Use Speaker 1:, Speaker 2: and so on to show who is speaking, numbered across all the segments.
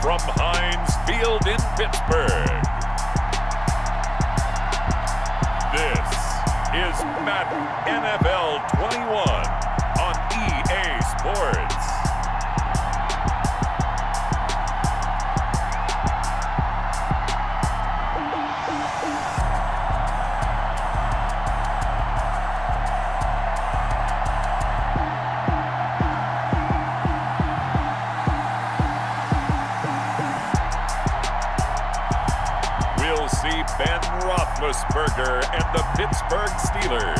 Speaker 1: from Heinz Field in Pittsburgh. This is Madden NFL 21 on EA Sports. We'll see Ben Roethlisberger and the Pittsburgh Steelers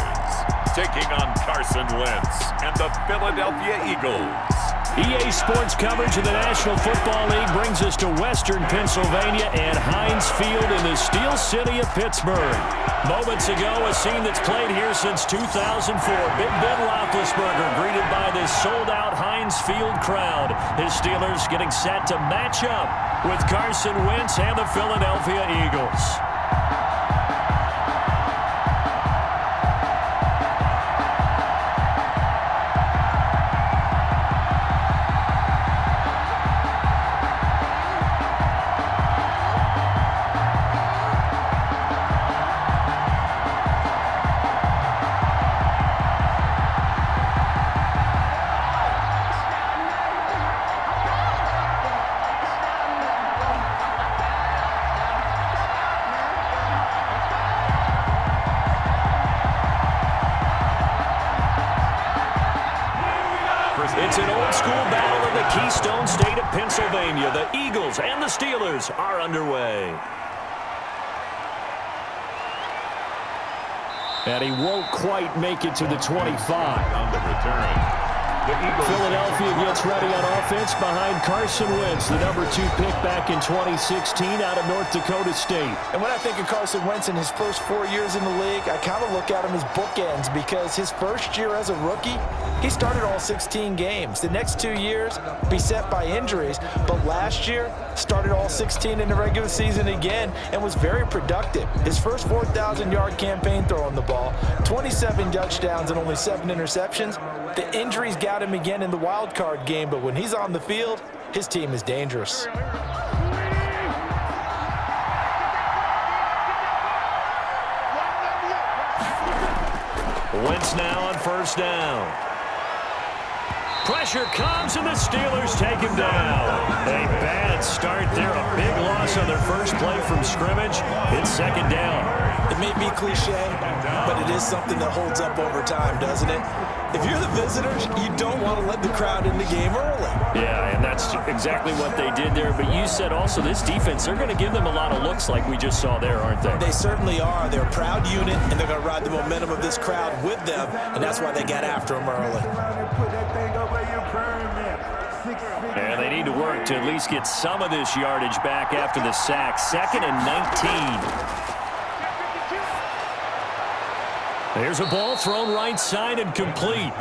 Speaker 1: taking on Carson Wentz and the Philadelphia Eagles.
Speaker 2: EA Sports coverage of the National Football League brings us to Western Pennsylvania and Heinz Field in the Steel City of Pittsburgh. Moments ago, a scene that's played here since 2004. Big Ben Roethlisberger greeted by this sold-out Heinz Field crowd. His Steelers getting set to match up with Carson Wentz and the Philadelphia Eagles. It's an old-school battle in the Keystone State of Pennsylvania. The Eagles and the Steelers are underway. And he won't quite make it to the 25.
Speaker 1: On the return.
Speaker 2: Philadelphia gets ready on offense behind Carson Wentz, the number 2 pick back in 2016 out of North Dakota State.
Speaker 3: And when I think of Carson Wentz in his first 4 years in the league, I kind of look at him as bookends because his first year as a rookie, he started all 16 games. The next 2 years, beset by injuries, but last year, started all 16 in the regular season again and was very productive. His first 4,000-yard campaign throwing the ball, 27 touchdowns and only 7 interceptions. The injuries got him again in the wild card game, but when he's on the field, his team is dangerous.
Speaker 2: Wentz now on first down. Pressure comes, and the Steelers take him down. A bad start there. A big loss on their first play from scrimmage. It's second down.
Speaker 3: It may be cliche, but it is something that holds up over time, doesn't it? If you're the visitors, you don't want to let the crowd in the game early.
Speaker 2: Yeah, and that's exactly what they did there. But you said also this defense, they're going to give them a lot of looks like we just saw there, aren't they?
Speaker 3: They certainly are. They're a proud unit, and they're going to ride the momentum of this crowd with them, and that's why they got after them early.
Speaker 2: And they need to work to at least get some of this yardage back after the sack. 2nd and 19. There's a ball thrown right side and complete.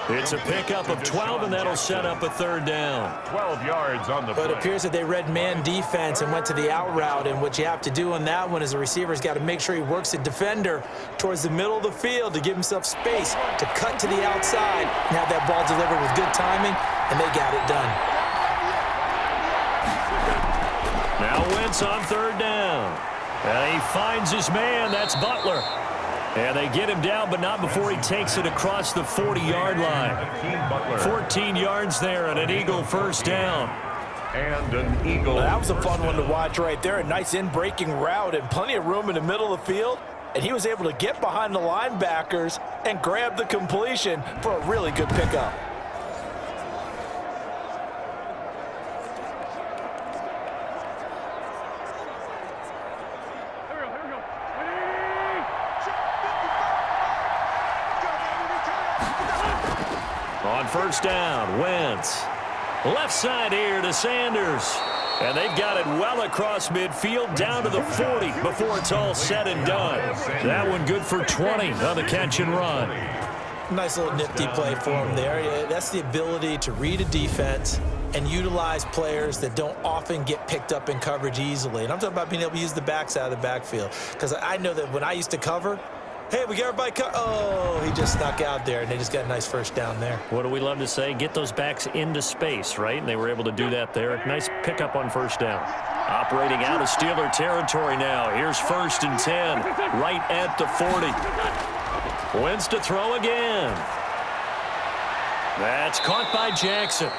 Speaker 2: It's a pickup of 12, and that'll set up a third down.
Speaker 1: 12 yards on the play.
Speaker 3: But it appears that they read man defense and went to the out route, and what you have to do on that one is the receiver's got to make sure he works the defender towards the middle of the field to give himself space to cut to the outside and have that ball delivered with good timing, and they got it done.
Speaker 2: Now Wentz on third down. And he finds his man. That's Butler. And they get him down, but not before he takes it across the 40-yard line. 14 yards there and an Eagle first down.
Speaker 1: And an Eagle.
Speaker 3: Well, that was a fun one to watch right there. A nice in-breaking route and plenty of room in the middle of the field. And he was able to get behind the linebackers and grab the completion for a really good pickup.
Speaker 2: On first down, Wentz. Left side here to Sanders. And they've got it well across midfield down to the 40 before it's all said and done. That one good for 20 on the catch and run.
Speaker 3: Nice little nifty play for him there. Yeah, that's the ability to read a defense and utilize players that don't often get picked up in coverage easily. And I'm talking about being able to use the backside of the backfield. Because I know that when I used to cover, Hey, we got everybody cut. Oh, he just snuck out there, and they just got a nice first down there.
Speaker 2: What do we love to say? Get those backs into space, right? And they were able to do that there. Nice pickup on first down. Operating out of Steeler territory now. Here's 1st and 10, right at the 40. Wentz to throw again. That's caught by Jackson.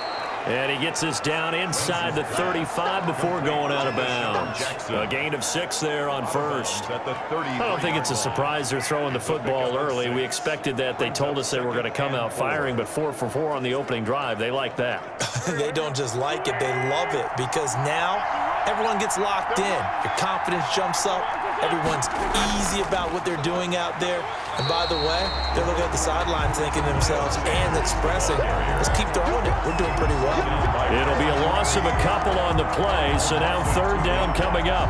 Speaker 2: And he gets this down inside the 35 before going out of bounds. A gain of 6 there on first. I don't think it's a surprise they're throwing the football early. We expected that. They told us they were going to come out firing, but 4 for 4 on the opening drive. They like that.
Speaker 3: They don't just like it, they love it, because now everyone gets locked in. Your confidence jumps up. Everyone's easy about what they're doing out there. And by the way, they're looking at the sideline thinking to themselves and expressing, let's keep throwing it. We're doing pretty well.
Speaker 2: It'll be a loss of a couple on the play, so now 3rd down coming up.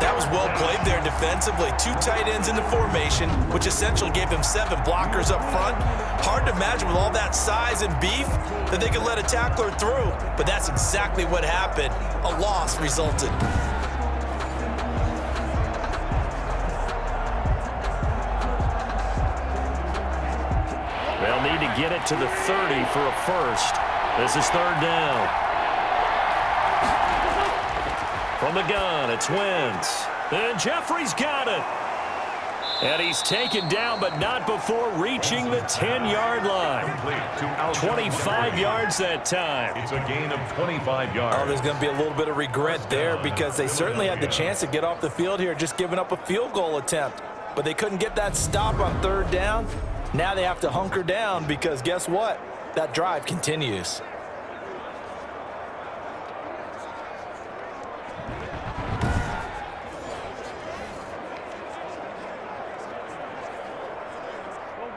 Speaker 3: That was well played there defensively. 2 tight ends in the formation, which essentially gave them 7 blockers up front. Hard to imagine with all that size and beef that they could let a tackler through, but that's exactly what happened. A loss resulted.
Speaker 2: They'll need to get it to the 30 for a first. This is 3rd down. From the gun, it's Wentz. And Jeffrey's got it. And he's taken down, but not before reaching the 10-yard line. 25 yards that time.
Speaker 1: It's a gain of 25 yards.
Speaker 3: Oh, there's going to be a little bit of regret there because they certainly had the chance to get off the field here, just giving up a field goal attempt. But they couldn't get that stop on 3rd down. Now they have to hunker down because guess what? That drive continues.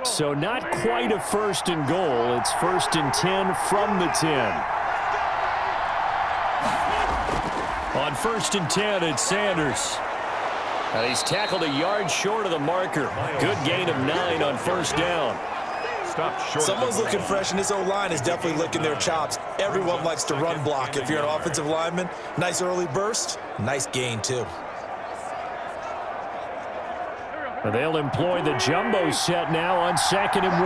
Speaker 2: So not quite a 1st and goal. It's 1st and 10 from the 10. On 1st and 10, it's Sanders. And he's tackled a yard short of the marker. Good gain of 9 on 1st down.
Speaker 3: Someone's looking fresh, and this O-line is definitely licking their chops. Everyone likes to run block. If you're an offensive lineman, nice early burst, nice gain too.
Speaker 2: They'll employ the jumbo set now on 2nd and 1.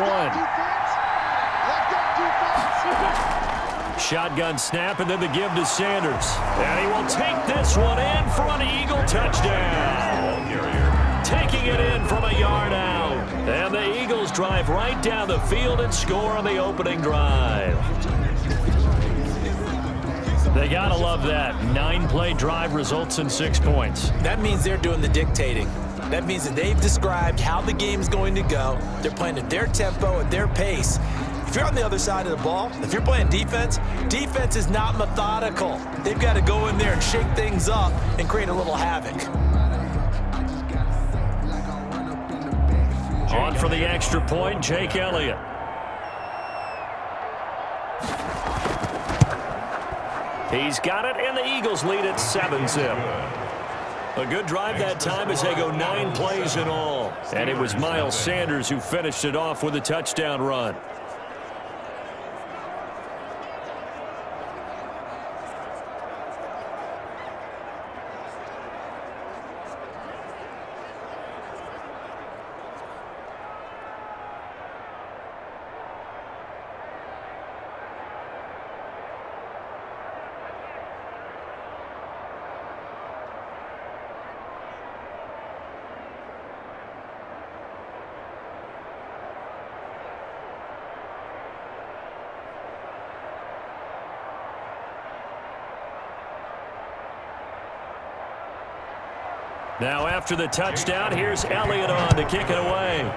Speaker 2: Shotgun snap, and then the give to Sanders. And he will take this one in for an Eagle touchdown. Taking it in from a yard out. And the Eagles drive right down the field and score on the opening drive. They gotta love that. 9-play drive results in 6 points.
Speaker 3: That means they're doing the dictating. That means that they've described how the game's going to go. They're playing at their tempo, at their pace. If you're on the other side of the ball, if you're playing defense, defense is not methodical. They've got to go in there and shake things up and create a little havoc.
Speaker 2: On for the extra point, Jake Elliott. He's got it, and the Eagles lead at 7-zip. A good drive that time as they go 9 plays in all. And it was Miles Sanders who finished it off with a touchdown run. Now after the touchdown, here's Elliott on to kick it away.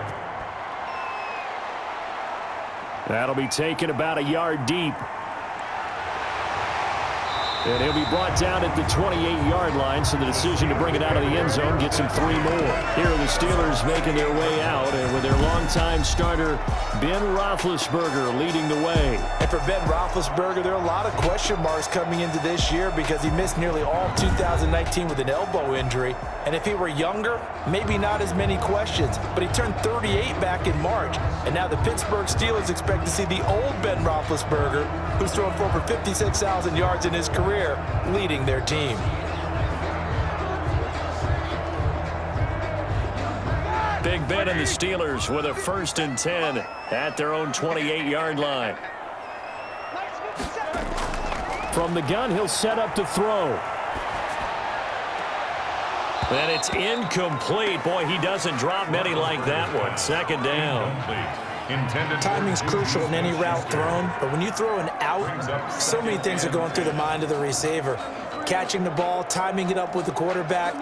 Speaker 2: That'll be taken about a yard deep. And he'll be brought down at the 28-yard line, so the decision to bring it out of the end zone gets him 3 more. Here are the Steelers making their way out, and with their longtime starter, Ben Roethlisberger, leading the way.
Speaker 3: And for Ben Roethlisberger, there are a lot of question marks coming into this year because he missed nearly all 2019 with an elbow injury. And if he were younger, maybe not as many questions. But he turned 38 back in March. And now the Pittsburgh Steelers expect to see the old Ben Roethlisberger, who's thrown for over 56,000 yards in his career, leading their team.
Speaker 2: Big Ben and the Steelers with a 1st and 10 at their own 28-yard line. From the gun, he'll set up to throw. And it's incomplete. Boy, he doesn't drop many like that one. 2nd down.
Speaker 3: Timing's crucial in any route thrown, but when you throw an out, so many things are going through the mind of the receiver. Catching the ball, timing it up with the quarterback.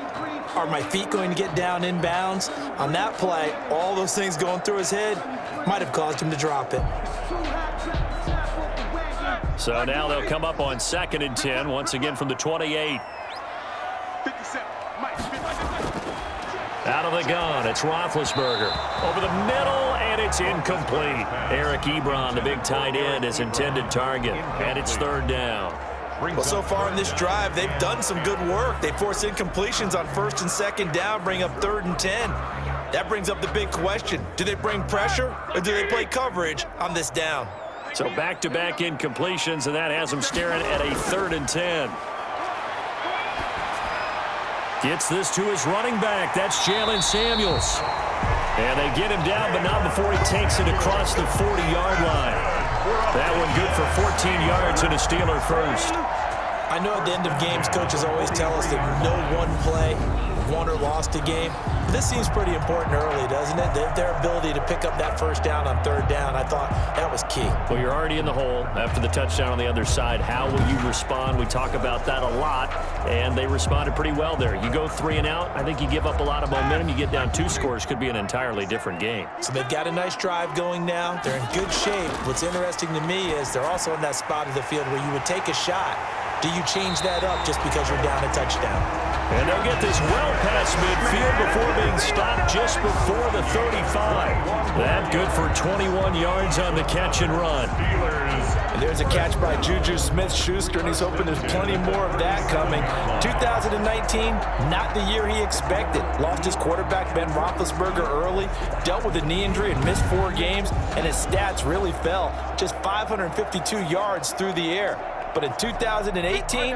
Speaker 3: Are my feet going to get down inbounds? On that play, all those things going through his head might have caused him to drop it.
Speaker 2: So now they'll come up on 2nd and 10, once again from the 28. Out of the gun, it's Roethlisberger. Over the middle, and it's incomplete. Eric Ebron, the big tight end, is intended target, and it's 3rd down.
Speaker 3: Well, so far in this drive, they've done some good work. They force incompletions on 1st and 2nd down, bring up 3rd and 10. That brings up the big question. Do they bring pressure, or do they play coverage on this down?
Speaker 2: So back-to-back incompletions, and that has them staring at a 3rd and 10. Gets this to his running back. That's Jalen Samuels. And they get him down, but not before he takes it across the 40-yard line. That one good for 14 yards and a Steeler first.
Speaker 3: I know at the end of games, coaches always tell us that no one play won or lost a game. This seems pretty important early, doesn't it? Their ability to pick up that 1st down on 3rd down, I thought that was key.
Speaker 2: Well, you're already in the hole after the touchdown on the other side. How will you respond? We talk about that a lot, and they responded pretty well there. You go 3 and out, I think you give up a lot of momentum. You get down 2 scores, could be an entirely different game.
Speaker 3: So they've got a nice drive going now. They're in good shape. What's interesting to me is they're also in that spot of the field where you would take a shot. Do you change that up just because you're down a touchdown?
Speaker 2: And they'll get this well past midfield before being stopped just before the 35. That good for 21 yards on the catch and run.
Speaker 3: And there's a catch by Juju Smith-Schuster, and he's hoping there's plenty more of that coming. 2019, not the year he expected. Lost his quarterback, Ben Roethlisberger, early. Dealt with a knee injury and missed 4 games, and his stats really fell. Just 552 yards through the air. But in 2018,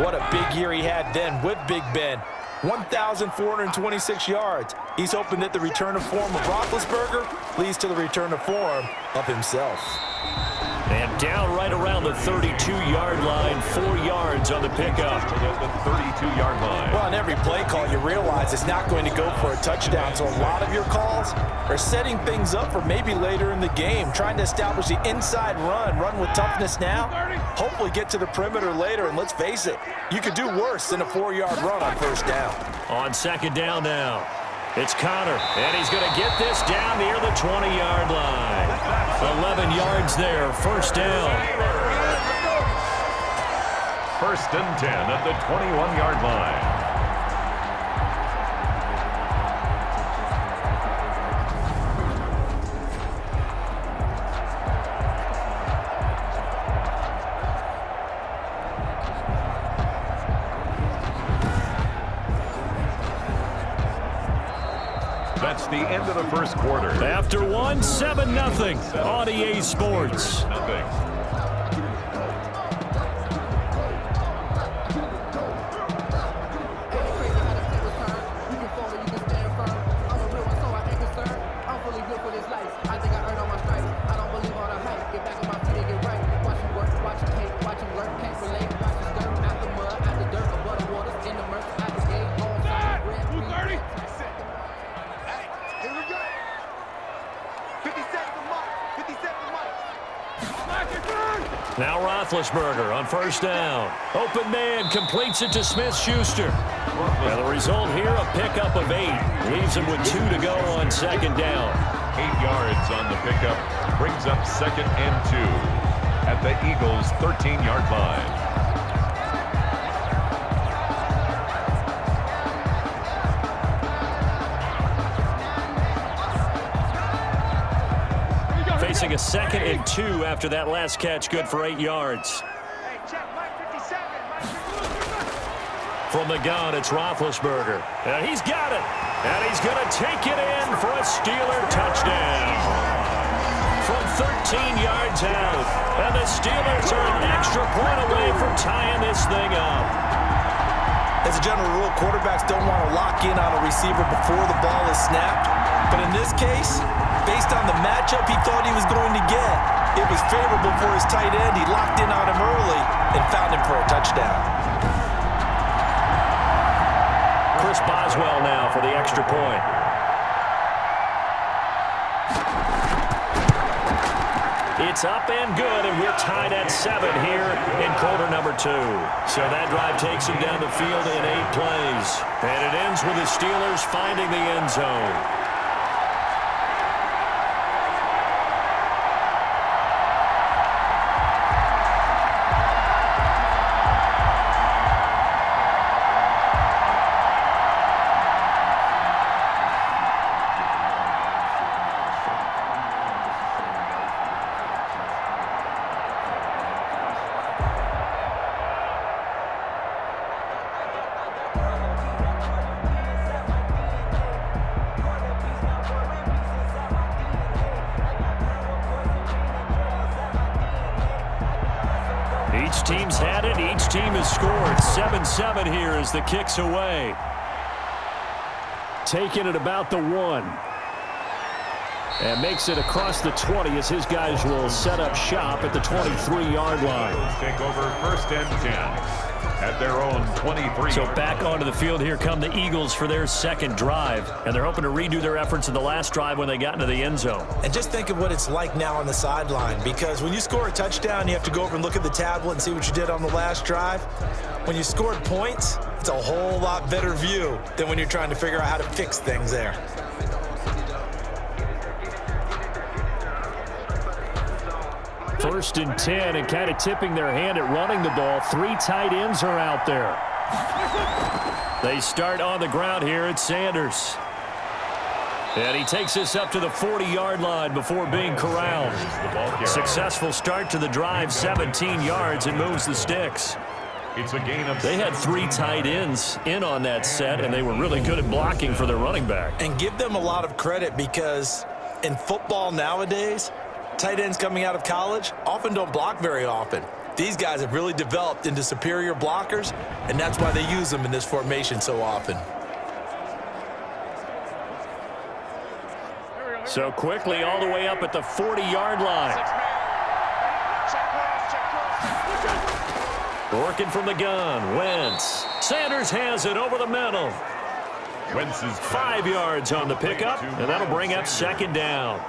Speaker 3: what a big year he had then with Big Ben. 1,426 yards. He's hoping that the return to form of Roethlisberger leads to the return to form of himself.
Speaker 2: And down right around the 32-yard line, 4 yards on the pickup.
Speaker 1: The 32-yard line.
Speaker 3: Well, on every play call, you realize it's not going to go for a touchdown. So a lot of your calls are setting things up for maybe later in the game, trying to establish the inside run with toughness now, hopefully get to the perimeter later. And let's face it, you could do worse than a 4-yard run on 1st down.
Speaker 2: On 2nd down now, it's Connor, and he's going to get this down near the 20-yard line. 11 yards there, 1st down.
Speaker 1: 1st and 10 at the 21-yard line. That's the end of the 1st quarter.
Speaker 2: After 1, 7-0 on EA Sports. Now Roethlisberger on 1st down. Open man completes it to Smith-Schuster. Now the result here, a pickup of 8. Leaves him with 2 to go on 2nd down.
Speaker 1: 8 yards on the pickup. Brings up 2nd and 2 at the Eagles' 13-yard line.
Speaker 2: Facing a 2nd and 2 after that last catch, good for 8 yards. From the gun, it's Roethlisberger. And he's got it. And he's going to take it in for a Steeler touchdown. From 13 yards out. And the Steelers are an extra point away from tying this thing up.
Speaker 3: As a general rule, quarterbacks don't want to lock in on a receiver before the ball is snapped. But in this case, based on the matchup he thought he was going to get, it was favorable for his tight end. He locked in on him early and found him for a touchdown.
Speaker 2: Chris Boswell now for the extra point. It's up and good, and we're tied at 7 here in quarter number 2. So that drive takes him down the field in 8 plays. And it ends with the Steelers finding the end zone. Each team's had it. Each team has scored. 7-7 here as the kick's away. Taking it about the 1. And makes it across the 20 as his guys will set up shop at the 23-yard line.
Speaker 1: Take over 1st and 10 at their own 23.
Speaker 2: So back onto the field here come the Eagles for their second drive. And they're hoping to redo their efforts in the last drive when they got into the end zone.
Speaker 3: And just think of what it's like now on the sideline, because when you score a touchdown, you have to go over and look at the tablet and see what you did on the last drive. When you scored points, it's a whole lot better view than when you're trying to figure out how to fix things there.
Speaker 2: First and 10, and kind of tipping their hand at running the ball. 3 tight ends are out there. They start on the ground here at Sanders. And he takes this up to the 40-yard line before being corralled. Successful start to the drive, 17 yards, and moves the sticks.
Speaker 1: It's a gain of.
Speaker 2: They had 3 tight ends in on that set, and they were really good at blocking for their running back.
Speaker 3: And give them a lot of credit, because in football nowadays, tight ends coming out of college often don't block very often. These guys have really developed into superior blockers, and that's why they use them in this formation so often.
Speaker 2: So quickly all the way up at the 40-yard line. Working from the gun, Wentz. Sanders has it over the middle.
Speaker 1: Wentz is
Speaker 2: 5 yards on the pickup, and that'll bring up 2nd down.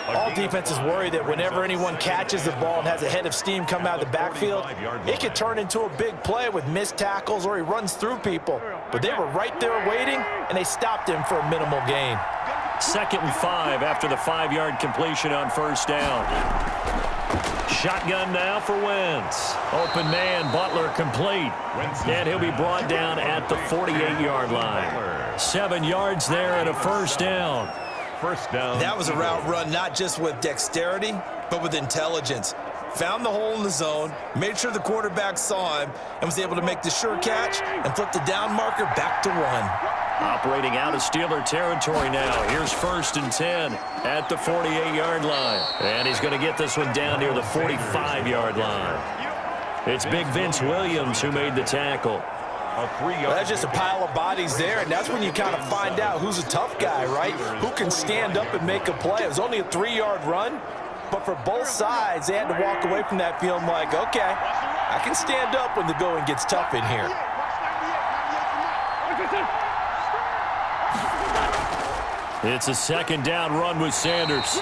Speaker 3: All defenses worry that whenever anyone catches the ball and has a head of steam come out of the backfield, it could turn into a big play with missed tackles or he runs through people. But they were right there waiting, and they stopped him for a minimal gain.
Speaker 2: 2nd and 5 after the 5-yard completion on 1st down. Shotgun now for Wentz. Open man, Butler complete. And he'll be brought down at the 48-yard line. 7 yards there and a 1st down.
Speaker 1: First down.
Speaker 3: That was a route run not just with dexterity, but with intelligence. Found the hole in the zone, made sure the quarterback saw him, and was able to make the sure catch and flip the down marker back to 1.
Speaker 2: Operating out of Steeler territory now. Here's 1st and 10 at the 48-yard line. And he's going to get this one down near the 45-yard line. It's Big Vince Williams who made the tackle.
Speaker 3: That's just a pile of bodies there, and that's when you kind of find out who's a tough guy, right? Who can stand up and make a play. It was only a 3-yard run, but for both sides, they had to walk away from that feeling like, okay, I can stand up when the going gets tough in here.
Speaker 2: It's a 2nd down run with Sanders.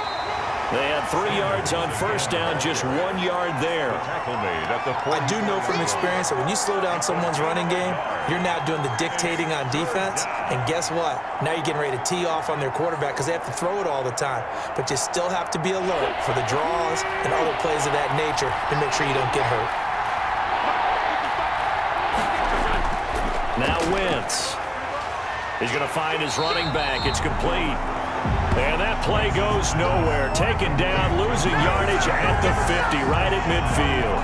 Speaker 2: They had 3 yards on 1st down, just 1 yard there.
Speaker 3: I do know from experience that when you slow down someone's running game, you're now doing the dictating on defense. And guess what? Now you're getting ready to tee off on their quarterback because they have to throw it all the time. But you still have to be alert for the draws and other plays of that nature to make sure you don't get hurt.
Speaker 2: Now Wentz. He's going to find his running back. It's complete. And that play goes nowhere. Taken down, losing yardage at the 50, right at midfield.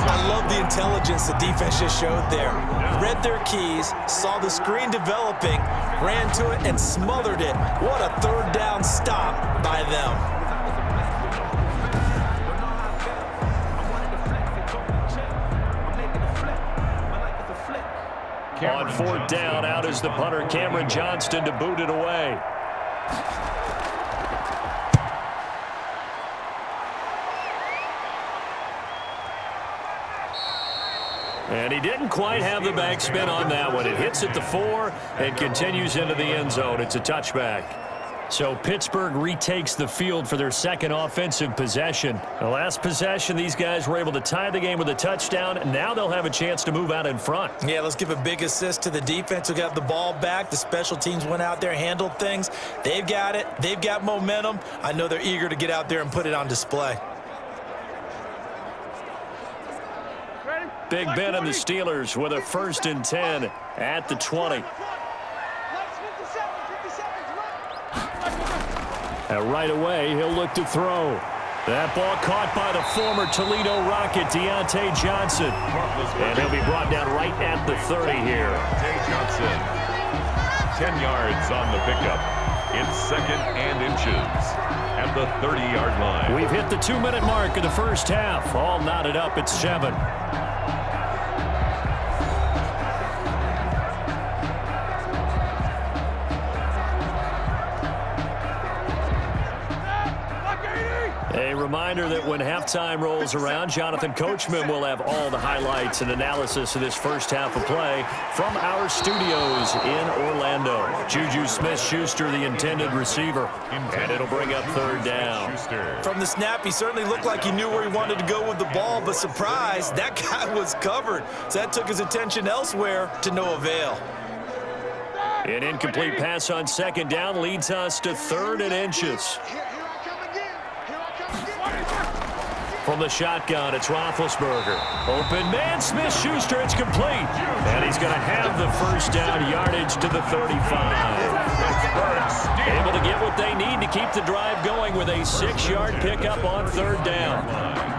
Speaker 3: I love the intelligence the defense just showed there. Read their keys, saw the screen developing, ran to it, and smothered it. What a 3rd down stop by them.
Speaker 2: On 4th down, out is the punter, Cameron Johnston, to boot it away. And he didn't quite have the backspin on that one. It hits at the 4 and continues into the end zone. It's a touchback. So Pittsburgh retakes the field for their second offensive possession. The last possession, these guys were able to tie the game with a touchdown. Now they'll have a chance to move out in front.
Speaker 3: Yeah, let's give a big assist to the defense who got the ball back. The special teams went out there, handled things. They've got it. They've got momentum. I know they're eager to get out there and put it on display.
Speaker 2: Big Ben and the Steelers with a 1st and 10 at the 20. And right away, he'll look to throw. That ball caught by the former Toledo Rocket, Deontay Johnson. And he'll be brought down right at the 30 here.
Speaker 1: Deontay Johnson, 10 yards on the pickup. It's 2nd and inches at the 30-yard line.
Speaker 2: We've hit the 2-minute mark of the first half. All knotted up at 7. A reminder that when halftime rolls around, Jonathan Coachman will have all the highlights and analysis of this first half of play from our studios in Orlando. Juju Smith-Schuster, the intended receiver, and it'll bring up 3rd down.
Speaker 3: From the snap, he certainly looked like he knew where he wanted to go with the ball, but surprise, that guy was covered. So that took his attention elsewhere to no avail.
Speaker 2: An incomplete pass on 2nd down leads us to 3rd and inches. From the shotgun, it's Roethlisberger. Open man, Smith-Schuster, it's complete. And he's going to have the 1st down yardage to the 35. Able to get what they need to keep the drive going with a 6-yard pickup on 3rd down.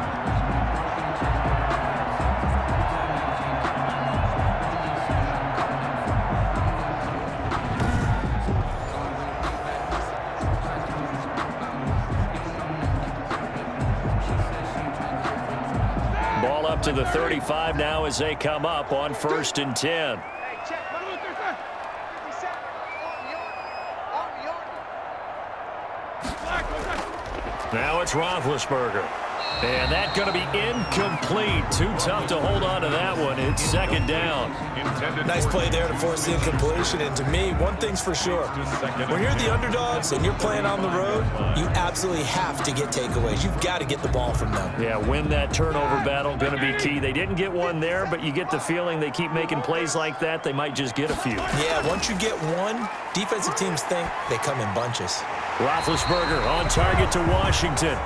Speaker 2: To the 35 now as they come up on 1st and 10. Now it's Roethlisberger. And that's going to be incomplete. Too tough to hold on to that one. It's 2nd down.
Speaker 3: Nice play there to force the incompletion. And to me, one thing's for sure. When you're the underdogs and you're playing on the road, you absolutely have to get takeaways. You've got to get the ball from them.
Speaker 2: Yeah, win that turnover battle, going to be key. They didn't get one there, but you get the feeling they keep making plays like that, they might just get a few.
Speaker 3: Yeah, once you get one, defensive teams think they come in bunches.
Speaker 2: Roethlisberger on target to Washington.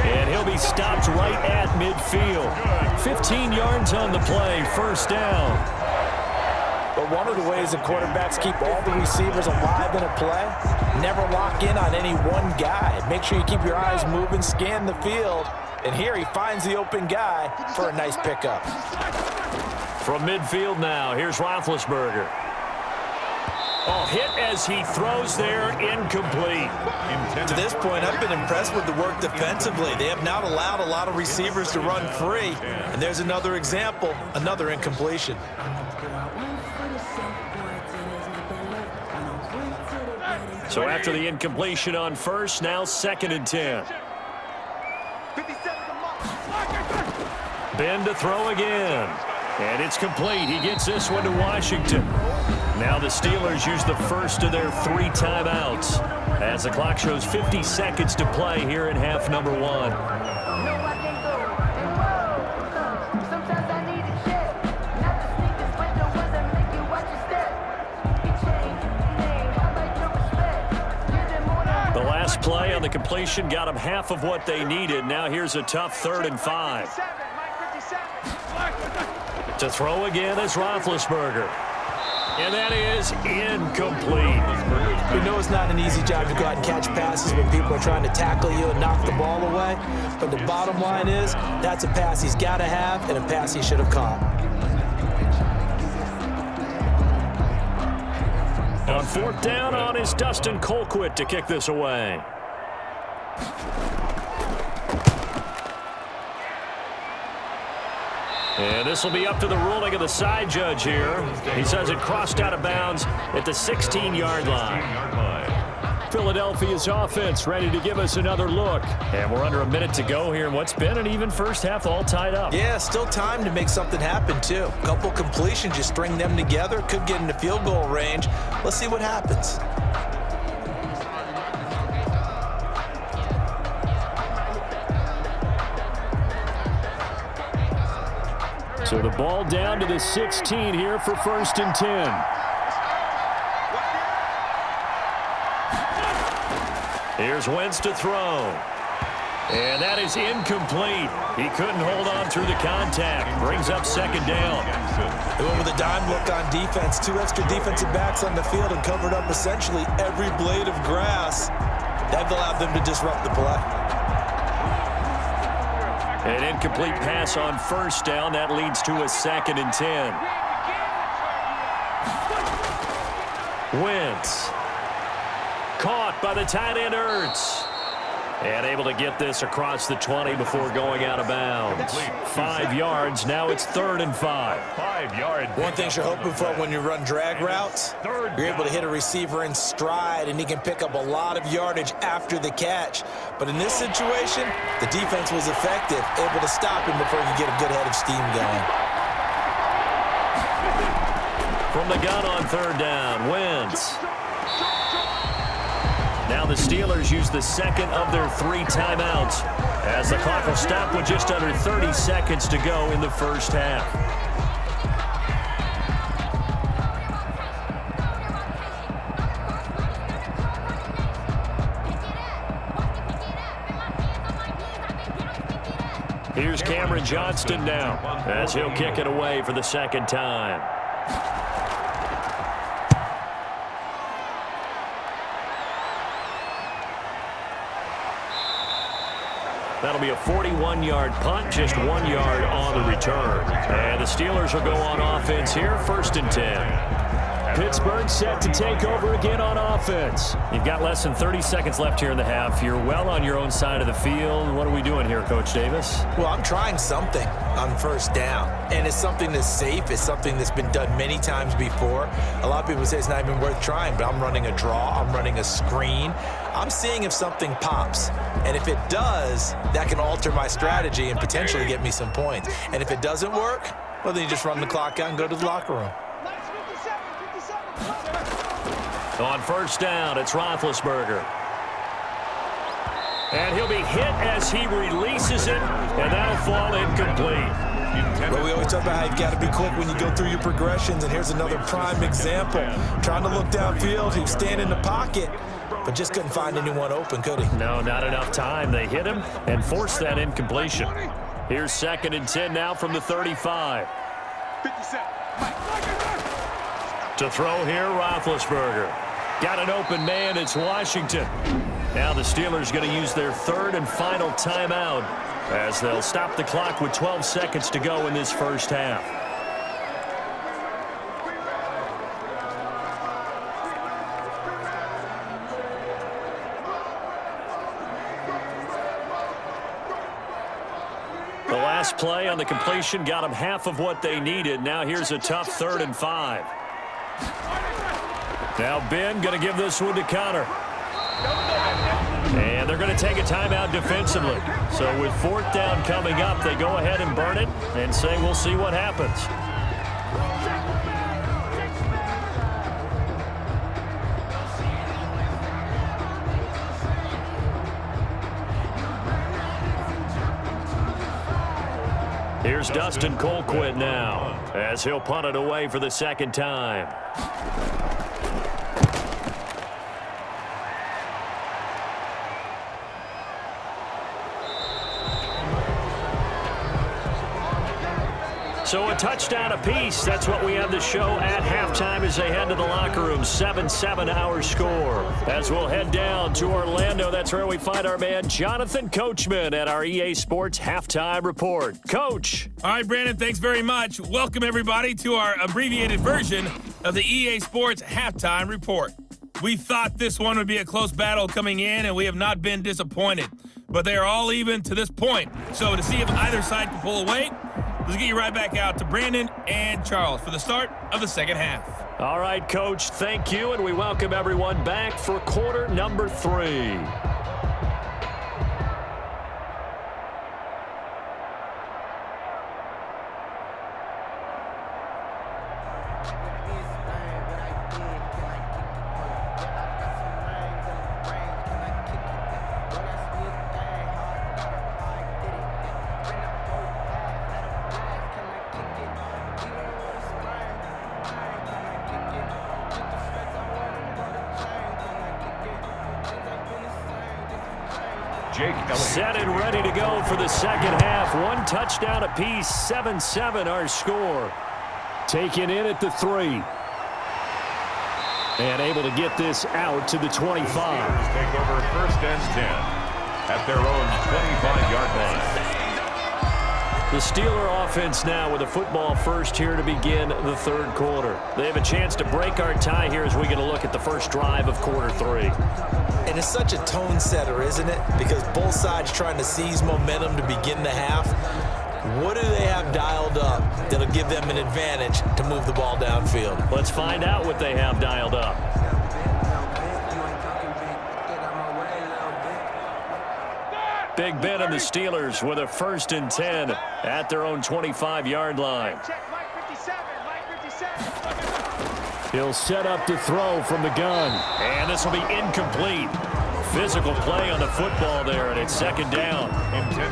Speaker 2: And he'll be stopped right at midfield. 15 yards on the play, 1st down.
Speaker 3: But one of the ways the quarterbacks keep all the receivers alive in a play, never lock in on any one guy. Make sure you keep your eyes moving, scan the field. And here he finds the open guy for a nice pickup.
Speaker 2: From midfield now, here's Roethlisberger. Oh, hit as he throws there, incomplete.
Speaker 3: To this point, I've been impressed with the work defensively. They have not allowed a lot of receivers to run free. And there's another example, another incompletion.
Speaker 2: So after the incompletion on 1st, now 2nd and 10. Ben to throw again. And it's complete. He gets this one to Washington. Now the Steelers use the 1st of their 3 timeouts as the clock shows 50 seconds to play here in half number 1. The last play on the completion got them half of what they needed. Now here's a tough 3rd and 5. To throw again is Roethlisberger. And that is incomplete.
Speaker 3: We know it's not an easy job to go out and catch passes when people are trying to tackle you and knock the ball away. But the bottom line is, that's a pass he's got to have and a pass he should have caught.
Speaker 2: On 4th down on is Dustin Colquitt to kick this away. And this will be up to the ruling of the side judge here. He says it crossed out of bounds at the 16-yard line. Philadelphia's offense ready to give us another look. And we're under a minute to go here in what's been an even first half, all tied up.
Speaker 3: Yeah, still time to make something happen, too. A couple completions, just string them together. Could get into field goal range. Let's see what happens.
Speaker 2: So the ball down to the 16 here for 1st and 10. Here's Wentz to throw. And that is incomplete. He couldn't hold on through the contact. Brings up 2nd down.
Speaker 3: They went with a dime look on defense. 2 extra defensive backs on the field and covered up essentially every blade of grass. That allowed them to disrupt the play.
Speaker 2: An incomplete pass on 1st down. That leads to a 2nd and 10. Wentz. Caught by the tight end, Ertz. And able to get this across the 20 before going out of bounds. 5 yards. Now it's 3rd and 5.
Speaker 1: 5 yards.
Speaker 3: One thing you're hoping for when you run drag routes, you're able to hit a receiver in stride, and he can pick up a lot of yardage after the catch. But in this situation, the defense was effective, able to stop him before he could get a good head of steam going.
Speaker 2: From the gun on 3rd down, Wentz. Now the Steelers use the 2nd of their 3 timeouts as the clock will stop with just under 30 seconds to go in the first half. Here's Cameron Johnston now as he'll kick it away for the 2nd time. That'll be a 41-yard punt, just 1 yard on the return. And the Steelers will go on offense here, 1st and 10. Pittsburgh set to take over again on offense. You've got less than 30 seconds left here in the half. You're well on your own side of the field. What are we doing here, Coach Davis?
Speaker 3: Well, I'm trying something on 1st down, and it's something that's safe. It's something that's been done many times before. A lot of people say it's not even worth trying, but I'm running a draw. I'm running a screen. I'm seeing if something pops, and if it does, that can alter my strategy and potentially get me some points. And if it doesn't work, well, then you just run the clock out and go to the locker room.
Speaker 2: On 1st down, it's Roethlisberger. And he'll be hit as he releases it, and that'll fall incomplete.
Speaker 3: Well, we always talk about how you've got to be quick when you go through your progressions, and here's another prime example. Trying to look downfield, he was standing in the pocket, but just couldn't find anyone open, could he?
Speaker 2: No, not enough time. They hit him and forced that incompletion. Here's 2nd and 10 now from the 35. To throw here, Roethlisberger. Got an open man, it's Washington. Now the Steelers going to use their 3rd and final timeout as they'll stop the clock with 12 seconds to go in this first half. The last play on the completion got them half of what they needed. Now here's a tough 3rd and 5. Now Ben going to give this one to Connor. And they're going to take a timeout defensively. So with 4th down coming up, they go ahead and burn it and say we'll see what happens. Here's Dustin Colquitt now as he'll punt it away for the 2nd time. So a touchdown apiece. That's what we have the show at halftime as they head to the locker room. 7-7 our score. As we'll head down to Orlando, that's where we find our man Jonathan Coachman at our EA Sports Halftime Report. Coach.
Speaker 4: All right, Brandon, thanks very much. Welcome, everybody, to our abbreviated version of the EA Sports Halftime Report. We thought this one would be a close battle coming in, and we have not been disappointed. But they are all even to this point. So to see if either side can pull away, let's get you right back out to Brandon and Charles for the start of the second half.
Speaker 2: All right, Coach, thank you, and we welcome everyone back for quarter number 3. Set and ready to go for the second half. 1 touchdown apiece, 7-7 our score. Taken in at the 3. And able to get this out to the 25.
Speaker 1: Take over first and 10 at their own 25-yard line.
Speaker 2: The Steeler offense now with a football first here to begin the third quarter. They have a chance to break our tie here as we get a look at the first drive of quarter 3.
Speaker 3: And it's such a tone setter, isn't it? Because both sides trying to seize momentum to begin the half. What do they have dialed up that'll give them an advantage to move the ball downfield?
Speaker 2: Let's find out what they have dialed up. Big Ben and the Steelers with a first and 10 at their own 25-yard line. He'll set up to throw from the gun. And this will be incomplete. Physical play on the football there, and it's second down.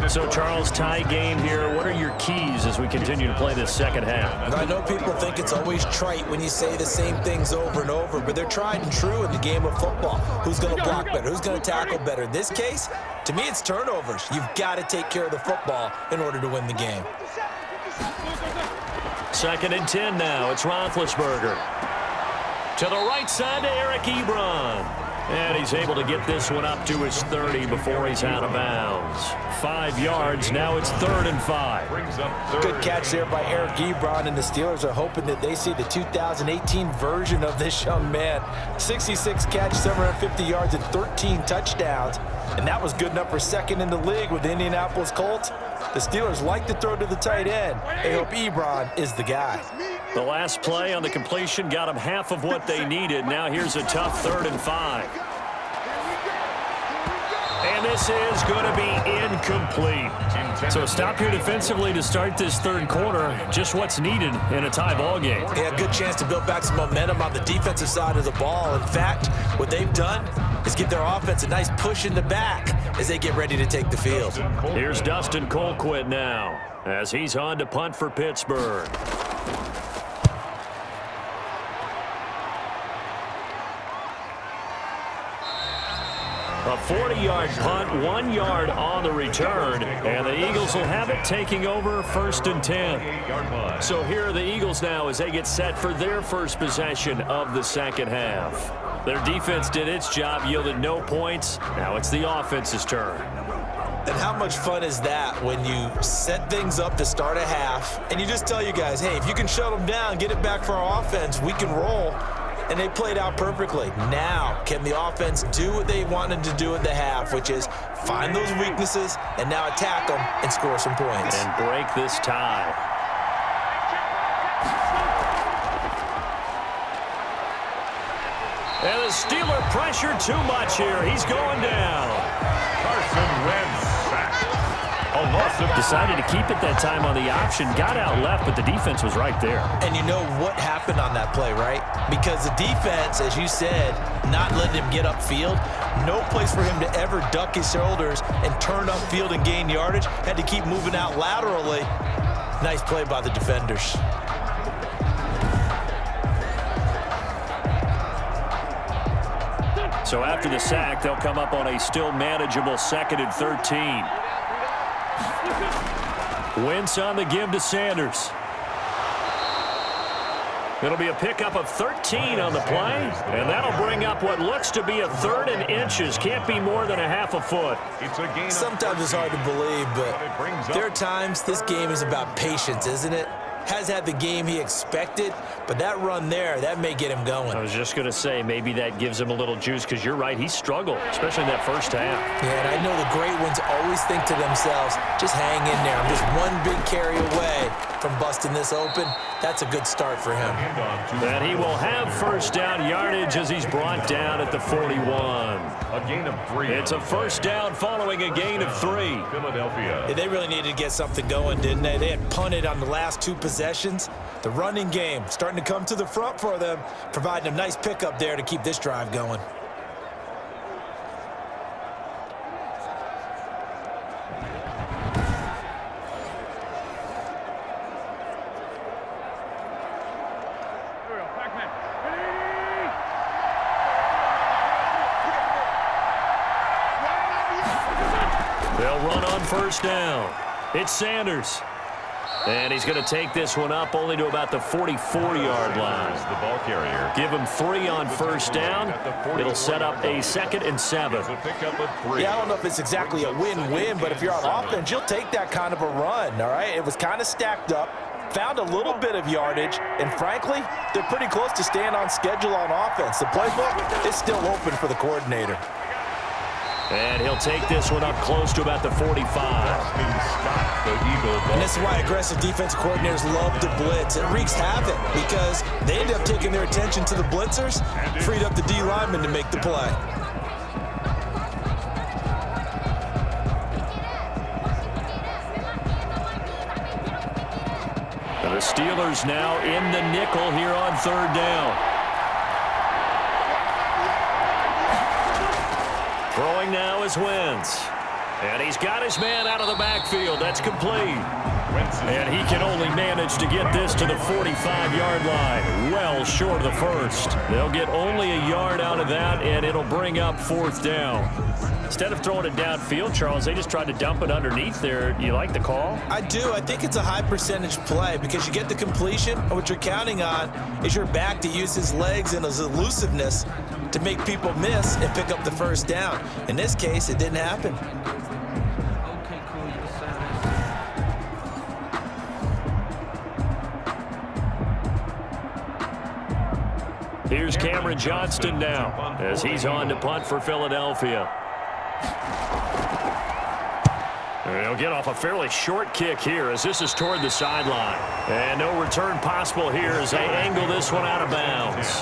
Speaker 2: So, Charles, tie game here. What are your keys as we continue to play this second half?
Speaker 3: I know people think it's always trite when you say the same things over and over, but they're tried and true in the game of football. Who's going to block better? Who's going to tackle better? In this case, to me, it's turnovers. You've got to take care of the football in order to win the game.
Speaker 2: Second and 10 now. It's Roethlisberger. To the right side to Eric Ebron. And he's able to get this one up to his 30 before he's out of bounds. 5 yards. Now it's 3rd and 5.
Speaker 3: Good catch there by Eric Ebron, and the Steelers are hoping that they see the 2018 version of this young man. 66 catch, 750 yards, and 13 touchdowns. And that was good enough for second in the league with the Indianapolis Colts. The Steelers like to throw to the tight end. They hope Ebron is the guy.
Speaker 2: The last play on the completion got them half of what they needed. Now here's a tough 3rd and 5. And this is going to be incomplete. So a stop here defensively to start this third quarter. Just what's needed in a tie ball game.
Speaker 3: Yeah, good chance to build back some momentum on the defensive side of the ball. In fact, what they've done is give their offense a nice push in the back as they get ready to take the field.
Speaker 2: Here's Dustin Colquitt now as he's on to punt for Pittsburgh. A 40-yard punt, 1 yard on the return, and the Eagles will have it taking over 1st and 10. So here are the Eagles now as they get set for their first possession of the second half. Their defense did its job, yielded no points. Now it's the offense's turn.
Speaker 3: And how much fun is that when you set things up to start a half, and you just tell you guys, hey, if you can shut them down, get it back for our offense, we can roll. And they played out perfectly. Now, can the offense do what they wanted to do at the half, which is find those weaknesses and now attack them and score some points.
Speaker 2: And break this tie. And the Steeler pressure too much here. He's going down.
Speaker 1: Carson Wentz sacked.
Speaker 2: Decided to keep it that time on the option. Got out left, but the defense was right there.
Speaker 3: And you know what happened on that play, right? Because the defense, as you said, not letting him get upfield. No place for him to ever duck his shoulders and turn upfield and gain yardage. Had to keep moving out laterally. Nice play by the defenders.
Speaker 2: So after the sack, they'll come up on a still manageable 2nd and 13. Wentz on the give to Sanders. It'll be a pickup of 13 on the play, and that'll bring up what looks to be a 3rd and inches. Can't be more than a half a foot.
Speaker 3: Sometimes it's hard to believe, but there are times this game is about patience, isn't it? has had the game he expected, but that run there, that may get him going.
Speaker 2: I was just going to say, maybe that gives him a little juice, because you're right, he struggled, especially in that first half.
Speaker 3: Yeah, and I know the great ones always think to themselves, just hang in there. I'm just one big carry away from busting this open. That's a good start for him.
Speaker 2: And he will have first down yardage as he's brought down at the 41.
Speaker 1: A gain of 3.
Speaker 2: It's a first down following a gain of 3.
Speaker 1: Philadelphia.
Speaker 3: Yeah, they really needed to get something going, didn't they? They had punted on the last 2 possessions. The running game starting to come to the front for them, providing a nice pickup there to keep this drive going.
Speaker 2: They'll run on first down. It's Sanders. And he's going to take this one up only to about the 44-yard line.
Speaker 1: The ball carrier.
Speaker 2: Give him 3 on first down. It'll set up a 2nd and 7.
Speaker 3: Yeah, I don't know if it's exactly a win-win, but if you're on offense, you'll take that kind of a run, all right? It was kind of stacked up, found a little bit of yardage, and frankly, they're pretty close to staying on schedule on offense. The playbook is still open for the coordinator.
Speaker 2: And he'll take this one up close to about the 45.
Speaker 3: And this is why aggressive defensive coordinators love to blitz. It wreaks havoc because they end up taking their attention to the blitzers, freed up the D lineman to make the play.
Speaker 2: And the Steelers now in the nickel here on 3rd down. Throwing now is Wentz. And he's got his man out of the backfield. That's complete. And he can only manage to get this to the 45-yard line. Well short of the first. They'll get only a yard out of that, and it'll bring up 4th down. Instead of throwing it downfield, Charles, they just tried to dump it underneath there. You like the call?
Speaker 3: I do. I think it's a high percentage play because you get the completion, and what you're counting on is your back to use his legs and his elusiveness to make people miss and pick up the first down. In this case, it didn't happen.
Speaker 2: Here's Cameron Johnston now as he's on to punt for Philadelphia. He'll get off a fairly short kick here as this is toward the sideline. And no return possible here as they angle this one out of bounds.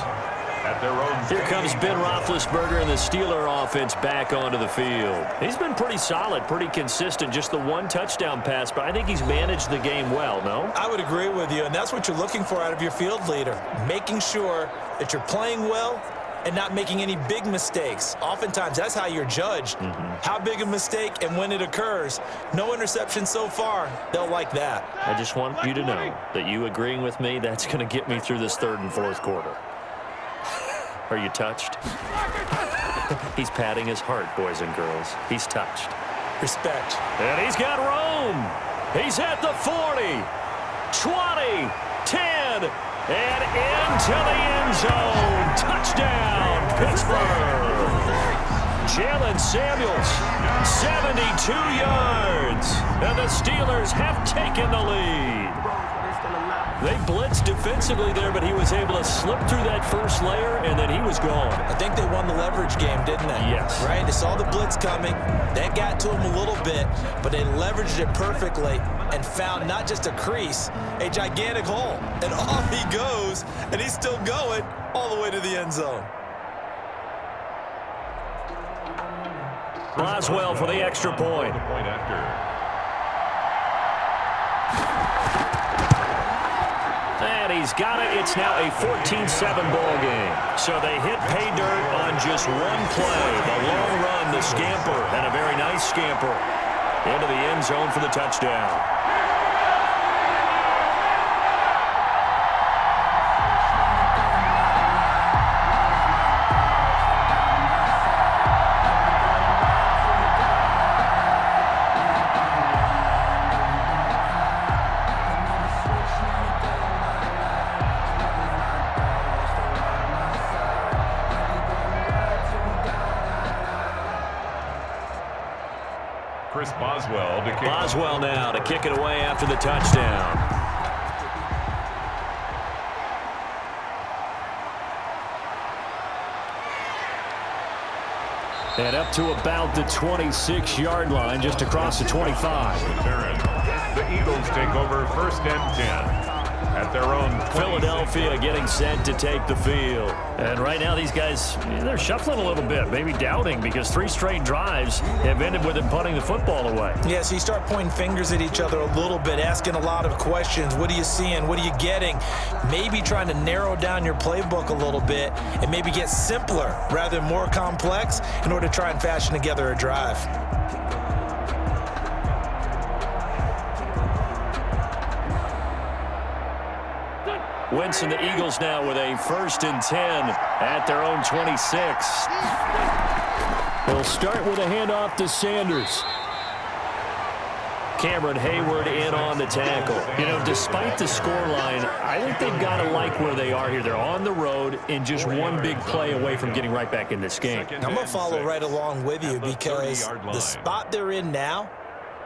Speaker 2: Here comes Ben Roethlisberger and the Steeler offense back onto the field. He's been pretty solid, pretty consistent, just the 1 touchdown pass, but I think he's managed the game well, no?
Speaker 3: I would agree with you, and that's what you're looking for out of your field leader, making sure that you're playing well and not making any big mistakes. Oftentimes, that's how you're judged. How big a mistake and when it occurs. No interception so far. They'll like that.
Speaker 2: I just want you to know that you agreeing with me, that's going to get me through this 3rd and 4th quarter. Are you touched? He's patting his heart, boys and girls. He's touched.
Speaker 3: Respect.
Speaker 2: And he's got room. He's at the 40, 20, 10, and into the end zone. Touchdown, Pittsburgh. Jalen Samuels, 72 yards. And the Steelers have taken the lead. They blitzed defensively there, but he was able to slip through that first layer, and then he was gone.
Speaker 3: I think they won the leverage game, didn't they?
Speaker 2: Yes.
Speaker 3: Right? They saw the blitz coming. That got to him a little bit, but they leveraged it perfectly and found not just a crease, a gigantic hole. And off he goes, and he's still going all the way to the end zone.
Speaker 2: Boswell for the extra point. And he's got it. It's now a 14-7 ball game. So they hit pay dirt on just 1 play. The long run, the scamper, and a very nice scamper into the end zone for the touchdown.
Speaker 1: Boswell to kick.
Speaker 2: Boswell now to kick it away after the touchdown. And up to about the 26-yard line, just across the 25.
Speaker 1: The Eagles take over 1st and 10 at their own.
Speaker 2: Philadelphia getting set to take the field. And right now these guys, they're shuffling a little bit, maybe doubting, because 3 straight drives have ended with them punting the football away.
Speaker 3: Yeah, so you start pointing fingers at each other a little bit, asking a lot of questions. What are you seeing? What are you getting? Maybe trying to narrow down your playbook a little bit and maybe get simpler rather than more complex in order to try and fashion together a drive.
Speaker 2: Wentz and the Eagles now with a 1st and 10 at their own 26. They'll start with a handoff to Sanders. Cameron Hayward in on the tackle. You know, despite the scoreline, I think they've got to like where they are here. They're on the road and just one big play away from getting right back in this game.
Speaker 3: I'm going to follow right along with you because the spot they're in now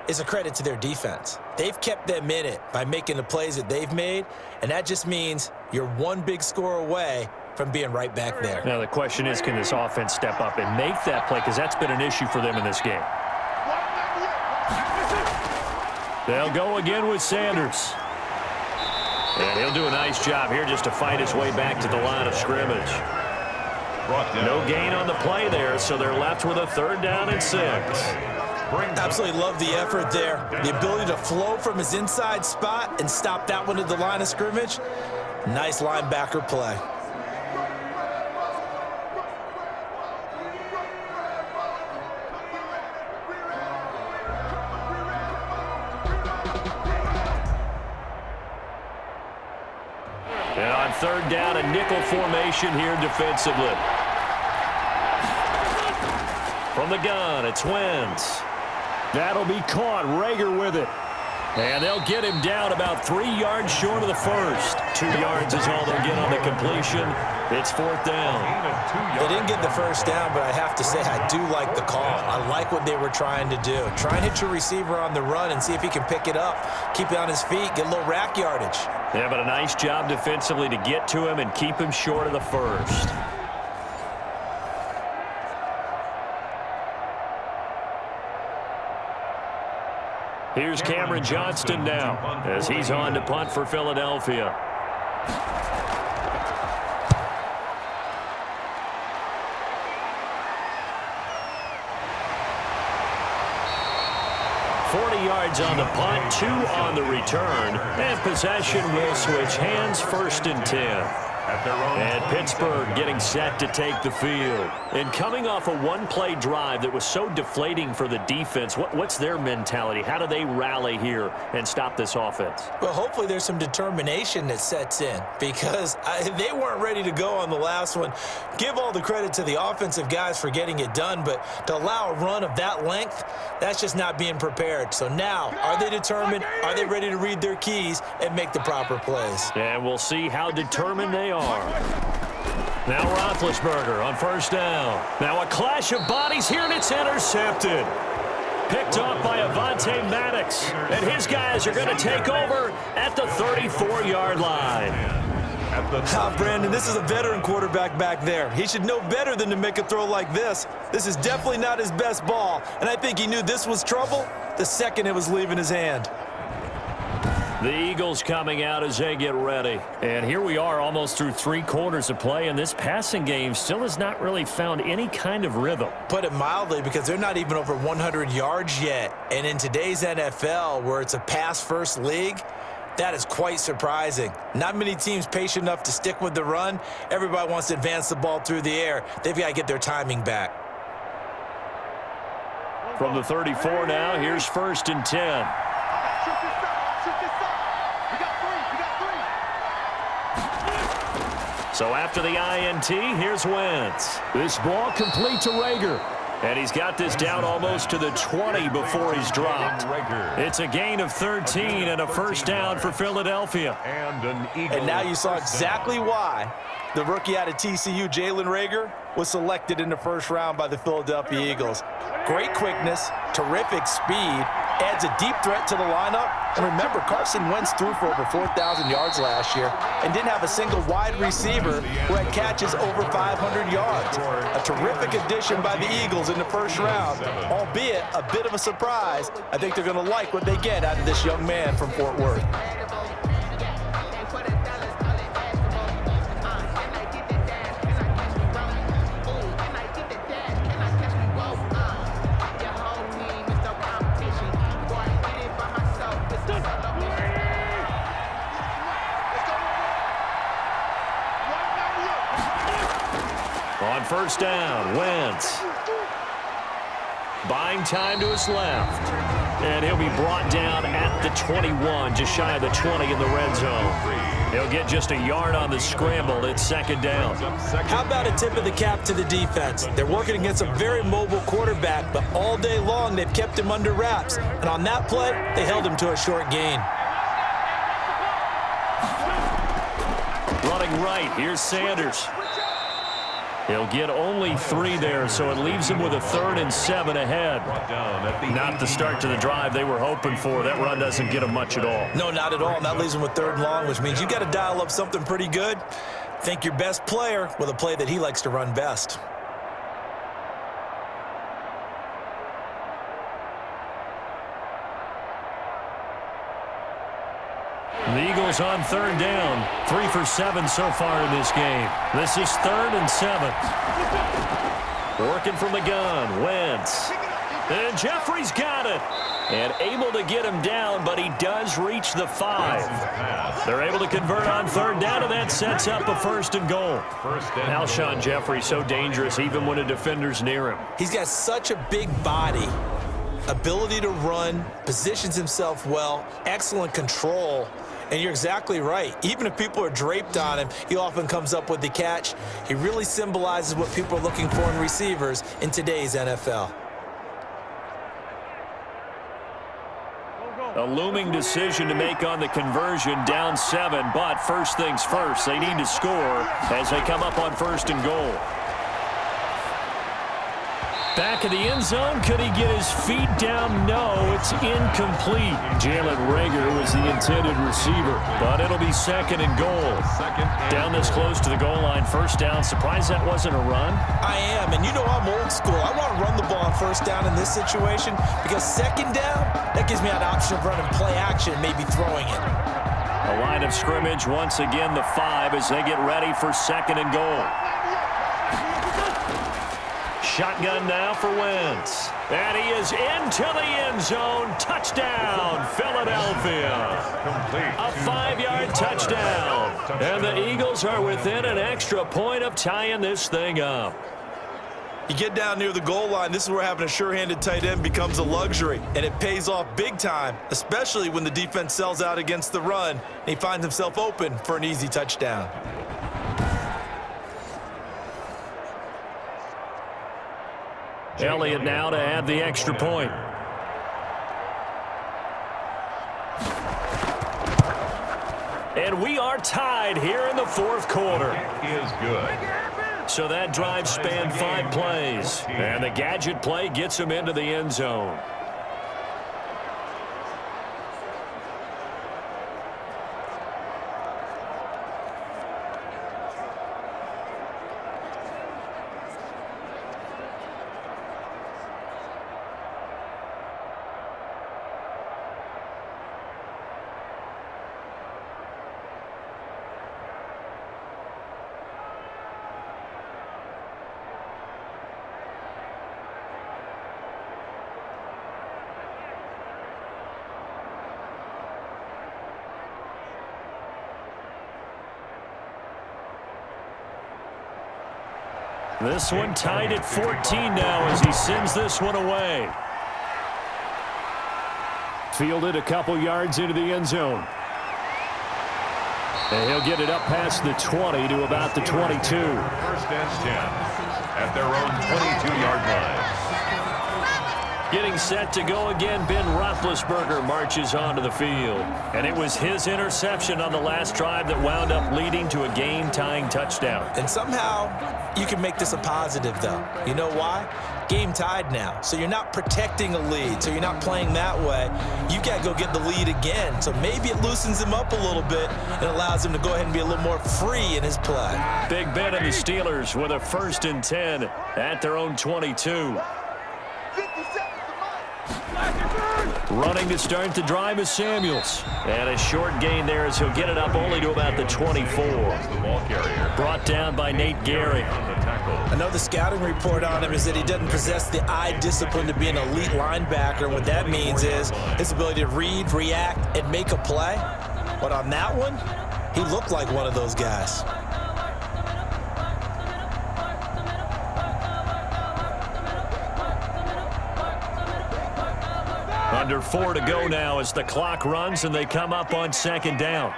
Speaker 3: is a credit to their defense. They've kept them in it by making the plays that they've made, and that just means you're one big score away from being right back there.
Speaker 2: Now the question is, can this offense step up and make that play, because that's been an issue for them in this game. They'll go again with Sanders. And he'll do a nice job here just to fight his way back to the line of scrimmage. No gain on the play there, so they're left with a 3rd down and 6.
Speaker 3: Absolutely love the effort there. The ability to flow from his inside spot and stop that one at the line of scrimmage. Nice linebacker play.
Speaker 2: And on 3rd down, a nickel formation here defensively. From the gun, it's Wentz. That'll be caught. Rager with it. And they'll get him down about 3 yards short of the 1st. 2 yards is all they'll get on the completion. It's 4th down.
Speaker 3: They didn't get the 1st down, but I have to say I do like the call. I like what they were trying to do. Try and hit your receiver on the run and see if he can pick it up, keep it on his feet, get a little rack yardage.
Speaker 2: Yeah, but a nice job defensively to get to him and keep him short of the 1st. Here's Cameron Johnston now as he's on to punt for Philadelphia. Yards on the punt, 2 on the return, and possession will switch hands. 1st and 10. And Pittsburgh getting set to take the field. And coming off a one-play drive that was so deflating for the defense, what's their mentality? How do they rally here and stop this offense?
Speaker 3: Well, hopefully there's some determination that sets in because they weren't ready to go on the last one. Give all the credit to the offensive guys for getting it done, but to allow a run of that length, that's just not being prepared. So now, are they determined? Are they ready to read their keys and make the proper plays?
Speaker 2: And we'll see how determined they are. Now Roethlisberger on 1st down. Now a clash of bodies here, and it's intercepted. Picked off by Avonte Maddox. And his guys are going to take over at the 34-yard line.
Speaker 3: Brandon, this is a veteran quarterback back there. He should know better than to make a throw like this. This is definitely not his best ball, and I think he knew this was trouble the second it was leaving his hand.
Speaker 2: The Eagles coming out as they get ready. And here we are almost through 3 quarters of play, and this passing game still has not really found any kind of rhythm.
Speaker 3: Put it mildly, because they're not even over 100 yards yet. And in today's NFL, where it's a pass-first league, that is quite surprising. Not many teams patient enough to stick with the run. Everybody wants to advance the ball through the air. They've got to get their timing back.
Speaker 2: From the 34 now, here's 1st and 10. So after the INT, here's Wentz. This ball complete to Rager. And he's got this down almost to the 20 before he's dropped. It's a gain of 13 and a 1st down for Philadelphia.
Speaker 3: And now you saw exactly why the rookie out of TCU, Jalen Rager, was selected in the 1st round by the Philadelphia Eagles. Great quickness, terrific speed, adds a deep threat to the lineup. And remember, Carson Wentz threw for over 4,000 yards last year and didn't have a single wide receiver who had catches over 500 yards. A terrific addition by the Eagles in the first round, albeit a bit of a surprise. I think they're going to like what they get out of this young man from Fort Worth.
Speaker 2: On first down, Wentz. Buying time to his left. And he'll be brought down at the 21, just shy of the 20 in the red zone. He'll get just a yard on the scramble. It's second down.
Speaker 3: How about a tip of the cap to the defense? They're working against a very mobile quarterback, but all day long they've kept him under wraps. And on that play, they held him to a short gain.
Speaker 2: Running right, here's Sanders. He'll get only 3 there, so it leaves him with a 3rd and 7 ahead. Not the start to the drive they were hoping for. That run doesn't get him much at all.
Speaker 3: No, not at all. And that leaves him with 3rd and long, which means you got to dial up something pretty good. Think your best player with a play that he likes to run best.
Speaker 2: The Eagles on 3rd down. 3 for 7 so far in this game. This is 3rd and 7. Working from the gun, Wentz. And Jeffrey's got it. And able to get him down, but he does reach the 5. They're able to convert on 3rd down, and that sets up a 1st and goal. Alshon Jeffrey so dangerous even when a defender's near him.
Speaker 3: He's got such a big body, ability to run, positions himself well, excellent control. And you're exactly right. Even if people are draped on him, he often comes up with the catch. He really symbolizes what people are looking for in receivers in today's NFL.
Speaker 2: A looming decision to make on the conversion, down 7, but first things first, they need to score as they come up on 1st and goal. Back of the end zone, could he get his feet down? No, it's incomplete. Jalen Reagor was the intended receiver, but it'll be 2nd and goal. Down this close to the goal line, 1st down. Surprised that wasn't a run?
Speaker 3: I am, and you know I'm old school. I want to run the ball on 1st down in this situation because 2nd down, that gives me an option of running play action, maybe throwing it.
Speaker 2: A line of scrimmage, once again the 5 as they get ready for 2nd and goal. Shotgun now for Wentz. And he is into the end zone. Touchdown, Philadelphia. A 5-yard touchdown. And the Eagles are within an extra point of tying this thing up.
Speaker 3: You get down near the goal line, this is where having a sure-handed tight end becomes a luxury, and it pays off big time, especially when the defense sells out against the run, and he finds himself open for an easy touchdown.
Speaker 2: Elliott now to add the extra point. And we are tied here in the 4th quarter.
Speaker 1: Is good.
Speaker 2: So that drive spanned 5 plays. And the gadget play gets him into the end zone. This one tied at 14 now as he sends this one away. Fielded a couple yards into the end zone. And he'll get it up past the 20 to about the 22.
Speaker 1: 1st and 10 at their own 22-yard line.
Speaker 2: Getting set to go again, Ben Roethlisberger marches onto the field. And it was his interception on the last drive that wound up leading to a game-tying touchdown.
Speaker 3: And somehow you can make this a positive, though. You know why? game tied now. So you're not protecting a lead, so you're not playing that way. You got to go get the lead again. So maybe it loosens him up a little bit and allows him to go ahead and be a little more free in his play.
Speaker 2: Big Ben and the Steelers with a 1st and 10 at their own 22. Running to start the drive is Samuels. And a short gain there as he'll get it up only to about the 24. Brought down by Nate Gehring.
Speaker 3: I know the scouting report on him is that he doesn't possess the eye discipline to be an elite linebacker. And what that means is his ability to read, react, and make a play. But on that one, he looked like one of those guys.
Speaker 2: Under 4 to go now as the clock runs and they come up on 2nd down.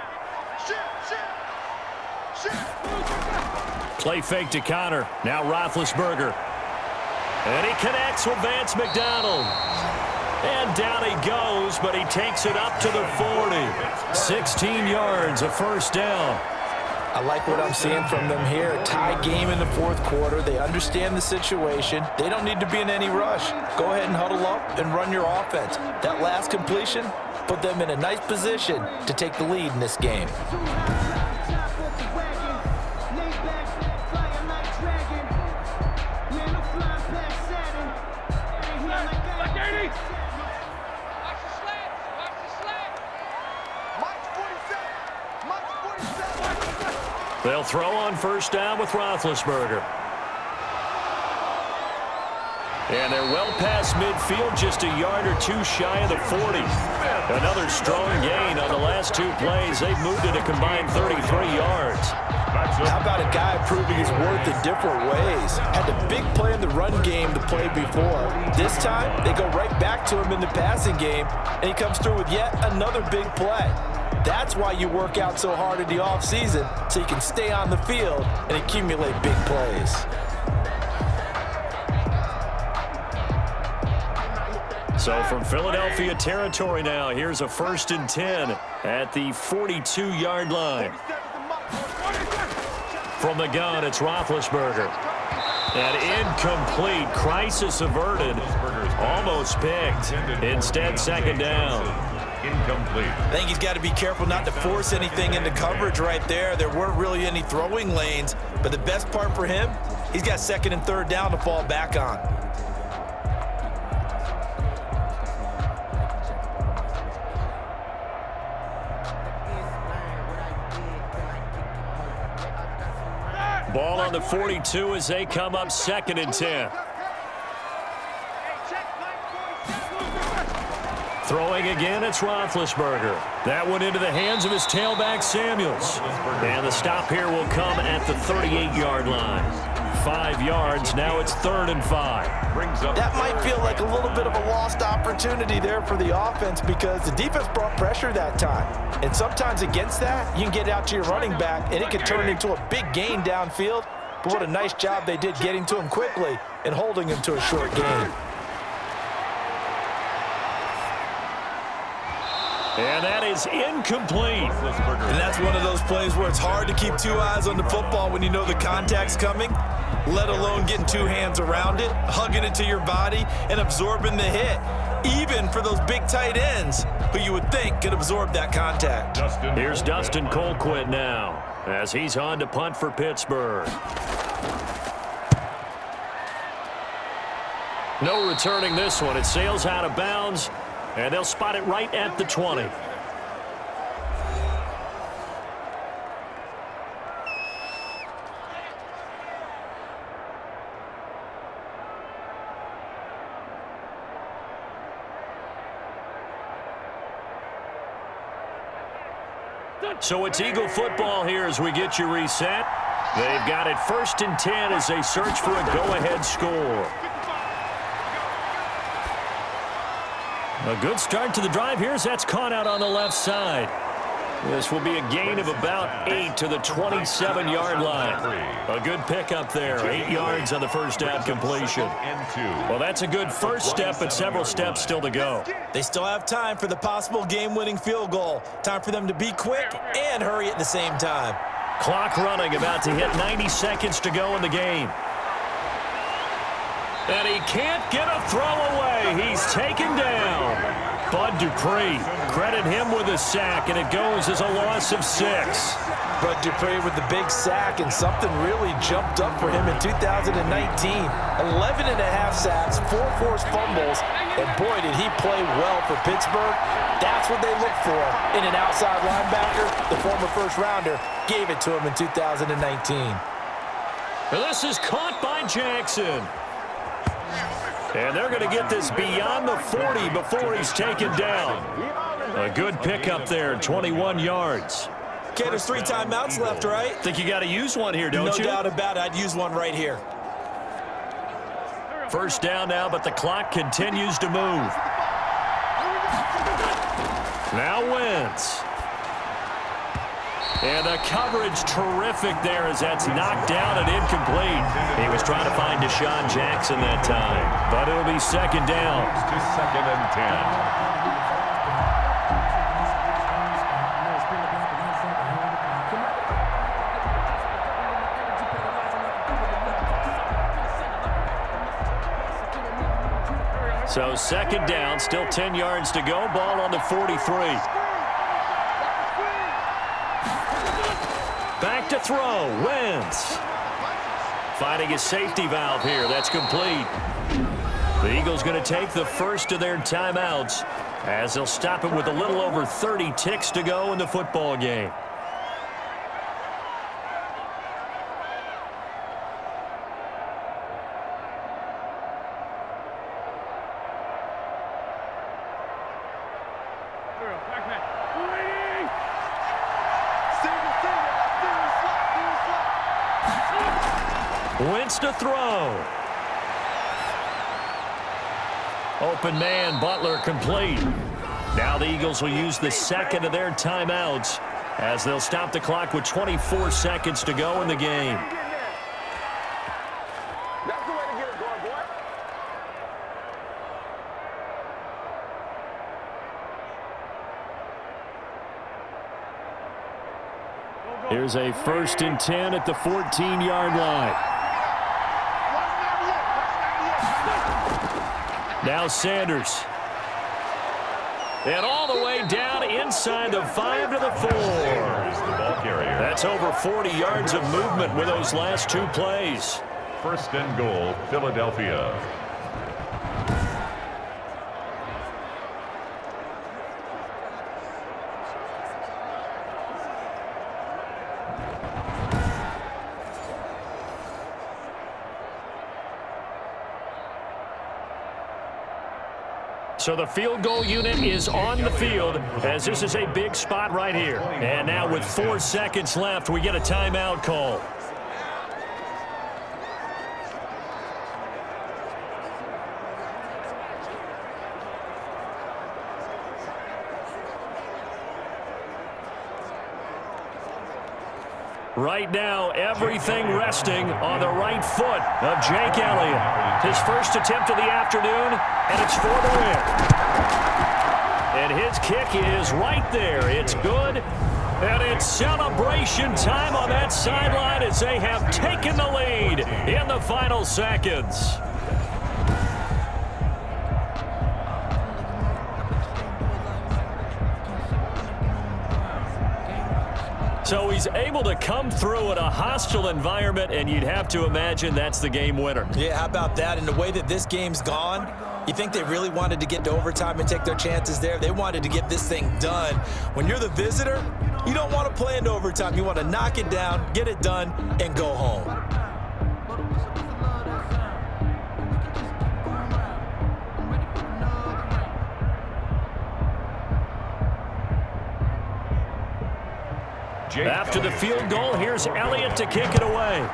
Speaker 2: Play fake to Connor. Now Roethlisberger. And he connects with Vance McDonald. And down he goes, but he takes it up to the 40. 16 yards, a 1st down.
Speaker 3: I like what I'm seeing from them here. A tie game in the 4th quarter. They understand the situation. They don't need to be in any rush. Go ahead and huddle up and run your offense. That last completion put them in a nice position to take the lead in this game.
Speaker 2: They'll throw on 1st down with Roethlisberger. And they're well past midfield, just a yard or 2 shy of the 40. Another strong gain on the last 2 plays. They've moved it a combined 33 yards.
Speaker 3: How about a guy proving his worth in different ways? Had the big play in the run game the play before. This time, they go right back to him in the passing game, and he comes through with yet another big play. That's why you work out so hard in the offseason, so you can stay on the field and accumulate big plays.
Speaker 2: So from Philadelphia territory now, here's a 1st and 10 at the 42-yard line. From the gun, it's Roethlisberger. And incomplete. Crisis averted. Almost picked. Instead, 2nd down.
Speaker 1: Incomplete.
Speaker 3: I think he's got to be careful not to force anything into coverage right there. There weren't really any throwing lanes, but the best part for him, he's got 2nd and 3rd down to fall back on.
Speaker 2: Ball on the 42 as they come up 2nd and 10. Throwing again, it's Roethlisberger. That one into the hands of his tailback, Samuels. And the stop here will come at the 38-yard line. 5 yards, now it's 3rd and 5.
Speaker 3: That might feel like a little bit of a lost opportunity there for the offense because the defense brought pressure that time. And sometimes against that, you can get out to your running back, and it can turn into a big gain downfield. But what a nice job they did getting to him quickly and holding him to a short gain.
Speaker 2: And that is incomplete.
Speaker 3: And that's one of those plays where it's hard to keep 2 eyes on the football when you know the contact's coming, let alone getting 2 hands around it, hugging it to your body, and absorbing the hit, even for those big tight ends who you would think could absorb that contact.
Speaker 2: Here's Dustin Colquitt now as he's on to punt for Pittsburgh. No returning this one. It sails out of bounds. And they'll spot it right at the 20. So it's Eagle football here as we get you reset. They've got it 1st and 10 as they search for a go-ahead score. A good start to the drive here as that's caught out on the left side. This will be a gain of about 8 to the 27-yard line. A good pickup there, 8 yards on the 1st down completion. Well, that's a good first step, but several steps still to go.
Speaker 3: They still have time for the possible game-winning field goal. Time for them to be quick and hurry at the same time.
Speaker 2: Clock running, about to hit 90 seconds to go in the game. And he can't get a throw away. He's taken down. Bud Dupree, credit him with a sack, and it goes as a loss of 6.
Speaker 3: Bud Dupree with the big sack, and something really jumped up for him in 2019. 11 and a half sacks, 4 forced fumbles, and boy, did he play well for Pittsburgh. That's what they look for in an outside linebacker. The former first-rounder gave it to him in 2019.
Speaker 2: This is caught by Jackson. And they're going to get this beyond the 40 before he's taken down. A good pickup there, 21 yards.
Speaker 3: Okay, there's 3 timeouts left, right?
Speaker 2: Think you got to use one here, don't you?
Speaker 3: No doubt about it. I'd use one right here.
Speaker 2: First down now, but the clock continues to move. Now Wentz. And the coverage terrific there as that's knocked down and incomplete. He was trying to find Deshaun Jackson that time, but it'll be second down.
Speaker 1: To 2nd and 10.
Speaker 2: So second down, still 10 yards to go. Ball on the 43. Back to throw, Wentz. Finding a safety valve here, that's complete. The Eagles going to take the first of their timeouts as they'll stop it with a little over 30 ticks to go in the football game. Wentz to throw. Open man, Butler complete. Now the Eagles will use the second of their timeouts as they'll stop the clock with 24 seconds to go in the game.
Speaker 5: That's the way to get it going, boy.
Speaker 2: Here's a 1st and 10 at the 14-yard line. Now Sanders. And all the way down inside the 5 to the 4. That's over 40 yards of movement with those last 2 plays.
Speaker 1: 1st and goal, Philadelphia.
Speaker 2: So the field goal unit is on the field as this is a big spot right here. And now with 4 seconds left, we get a timeout call. Right now, everything resting on the right foot of Jake Elliott. His first attempt of the afternoon, and it's for the win. And his kick is right there. It's good, and it's celebration time on that sideline as they have taken the lead in the final seconds. So he's able to come through in a hostile environment, and you'd have to imagine that's the game winner.
Speaker 3: Yeah, how about that? And the way that this game's gone, you think they really wanted to get to overtime and take their chances there? They wanted to get this thing done. When you're the visitor, you don't want to play into overtime. You want to knock it down, get it done, and go home.
Speaker 2: After the field goal, here's Elliott to kick it away.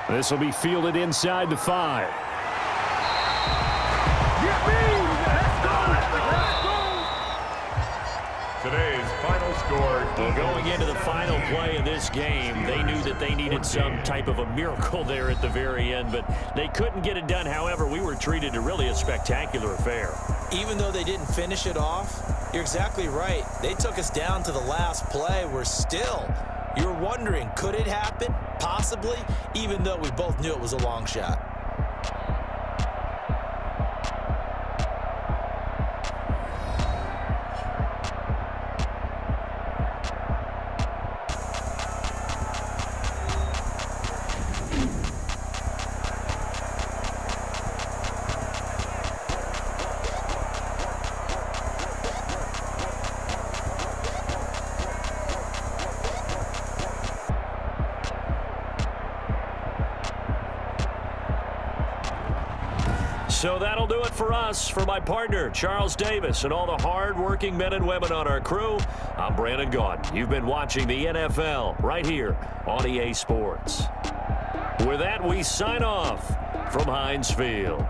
Speaker 2: This will be fielded inside the 5.
Speaker 1: Today's final score.
Speaker 2: Well, going into the final play of this game, they knew that they needed some type of a miracle there at the very end, but they couldn't get it done. However, we were treated to really a spectacular affair.
Speaker 3: Even though they didn't finish it off, you're exactly right. They took us down to the last play. We're still, you're wondering, could it happen? Possibly, even though we both knew it was a long shot.
Speaker 2: So that'll do it for us. For my partner, Charles Davis, and all the hard-working men and women on our crew, I'm Brandon Gaudin. You've been watching the NFL right here on EA Sports. With that, we sign off from Heinz Field.